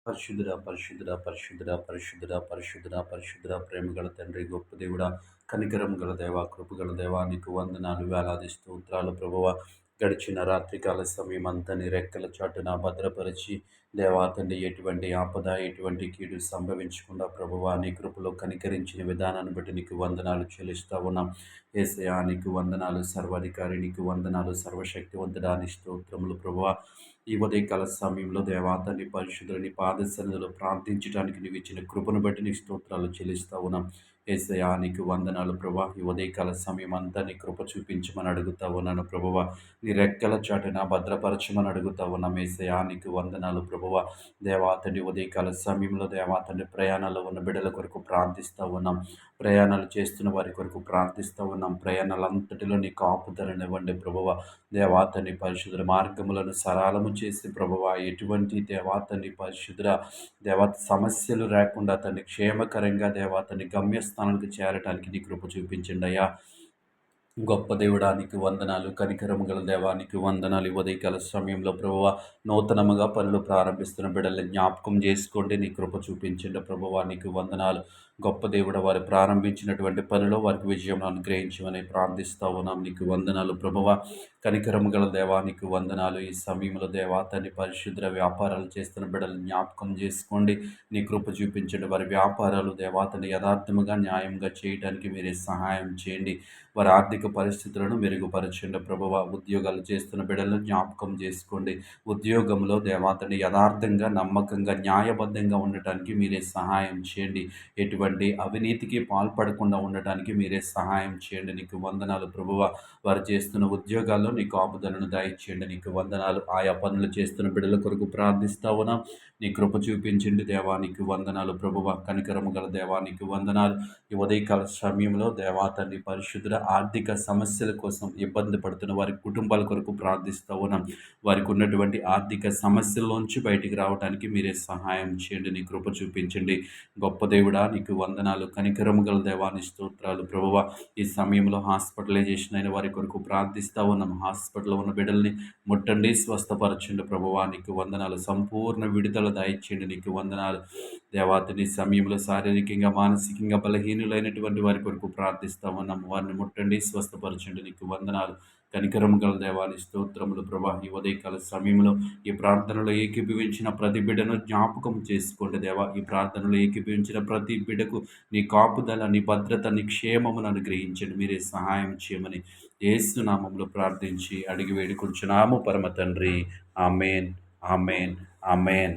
పరిశుద్ధుడా, పరిశుద్ధుడా, పరిశుద్ధుడా, పరిశుద్ధుడా, పరిశుద్ధుడా, పరిశుద్ధుడా, ప్రేమగల తండ్రి, గొప్ప దేవుడా, కనికరం గల దేవ, కృపగల దేవా, నీకు వందనాలు, వేలాది స్తోత్రాలు ప్రభువా. గడిచిన రాత్రికాల సమయం అంతా నీ రెక్కల చాటున భద్రపరిచి దేవా తండ్రి, ఎటువంటి ఆపద, ఎటువంటి కీడు సంభవించకుండా ప్రభువా నీ కృపలో కనికరించిన విధానాన్ని బట్టి నీకు వందనాలు చెల్లిస్తా ఉన్నాం. యేసయ్యా నీకు వందనాలు, సర్వాధికారి నీకు వందనాలు, సర్వశక్తివంతుడా నీ స్తోత్రములు ప్రభువా. ఈ ఉదయకాల సమయంలో దేవా తండ్రి పరిశుద్ధుని పాద సన్నిధిలో ప్రార్థించడానికి నీవు ఇచ్చిన కృపను బట్టి నీ స్తోత్రాలు చెల్లిస్తా ఉన్నాం. యేసయ్యా నీకు వందనాలు ప్రభా. ఈ ఉదయకాల సమయం అంతా నీ కృప చూపించమని అడుగుతా ఉన్నాను ప్రభువా. నీ రెక్కల చాటున భద్రపరచమని అడుగుతా ఉన్నాం. యేసయ్యా నీకు వందనాలు ప్రభువా. దేవా తండ్రి ఉదయకాల సమయంలో దేవా తండ్రి ప్రయాణాల్లో ఉన్న బిడ్డల కొరకు ప్రార్థిస్తూ ఉన్నాం. ప్రయాణాలు చేస్తున్న వారి కొరకు ప్రార్థిస్తూ ఉన్నాం. ప్రయాణాలంతటిలో నీ కాపుదలనివ్వండి ప్రభువా. దేవాతని పరిశుద్ధ మార్గములను సరళము చేసి ప్రభువా, ఎటువంటి దేవాతని పరిశుద్ధ దేవాత సమస్యలు లేకుండా తన క్షేమకరంగా దేవాతని గమ్యస్థానానికి చేరటానికి నీ కృప చూపించండి అయ్యా. గొప్ప దేవుడా నీకు వందనాలు, కనికరము గల దేవానికి వందనాలు. ఈ ఉదయకాల సమయంలో ప్రభువ నూతనముగా పనులు ప్రారంభిస్తున్న బిడ్డల్ని జ్ఞాపకం చేసుకోండి, నీ కృప చూపించండి ప్రభువా. నీకు వందనాలు. గొప్ప దేవుడు వారు ప్రారంభించినటువంటి పనిలో వారికి విజయం అనుగ్రహించమని ప్రార్థిస్తూ ఉన్నాం. నీకు వందనాలు ప్రభువ. కనికరము గల దేవానికి వందనాలు. ఈ సమయంలో దేవా తండ్రి పరిశుద్ధ వ్యాపారాలు చేస్తున్న బిడ్డలను జ్ఞాపకం చేసుకోండి, నీ కృప చూపించండి. వారి వ్యాపారాలు దేవాతని యథార్థముగా న్యాయంగా చేయడానికి మీరే సహాయం చేయండి. వారి ఆర్థిక పరిస్థితులను మెరుగుపరచండి ప్రభువ. ఉద్యోగాలు చేస్తున్న బిడ్డలను జ్ఞాపకం చేసుకోండి. ఉద్యోగంలో దేవాతని యథార్థంగా, నమ్మకంగా, న్యాయబద్ధంగా ఉండటానికి మీరే సహాయం చేయండి. ఎటువంటి అవినీతికి పాల్పడకుండా ఉండటానికి మీరే సహాయం చేయండి. నీకు వందనాలు ప్రభువ. వారు చేస్తున్న ఉద్యోగాల్లో నీ కాపుదలను దయచేయండి. నీకు వందనాలు. ఆయా పనులు చేస్తున్న బిడ్డల కొరకు ప్రార్థిస్తా ఉన్నాం. నీ కృప చూపించండి దేవానికి వందనాలు ప్రభువ. కనికరము గల దేవానికి వందనాలు. ఈ ఉదయకాల సమయంలో దేవా తండ్రి పరిశుద్ధ ఆర్థిక సమస్యల కోసం ఇబ్బంది పడుతున్న వారి కుటుంబాల కొరకు ప్రార్థిస్తూ ఉన్నాం. వారికి ఉన్నటువంటి ఆర్థిక సమస్యల్లోంచి బయటికి రావడానికి మీరే సహాయం చేయండి. నీ కృప చూపించండి. గొప్ప దేవుడా నీకు వందనాలు, కనికరము గల దేవాని స్తోత్రాలు ప్రభువ. ఈ సమయంలో హాస్పిటలైజేషన్ అయిన వారి కొరకు ప్రార్థిస్తూ ఉన్నాం. హాస్పిటల్లో ఉన్న బిడ్డల్ని ముట్టండి, స్వస్థపరచండి ప్రభువా. నీకు వందనాలు. సంపూర్ణ విడుదల దయచేయండి. నీకు వందనాలు దేవాతని సమయంలో శారీరకంగా, మానసికంగా బలహీనులైనటువంటి వారి కొరకు ప్రార్థిస్తూ ఉన్నాం. వారిని ముట్టండి, స్వస్థపరచండి. నీకు వందనాలు. కనికరం గల దేవాని స్తోత్రములు ప్రభా. ఈ ఉదయకాల సమయంలో ఈ ప్రార్థనలో ఏకీభవించిన ప్రతి బిడ్డను జ్ఞాపకం చేసుకోండి దేవా. ఈ ప్రార్థనలో ఏకీభవించిన ప్రతి బిడ్డకు నీ కాపుదల, నీ భద్రత, నీ క్షేమమును అనుగ్రహించండి. మీరే సహాయం చేయమని యేసు నామములో ప్రార్థించి అడిగి వేడుకుంటున్నాము పరమ తండ్రి. Amen, amen, amen.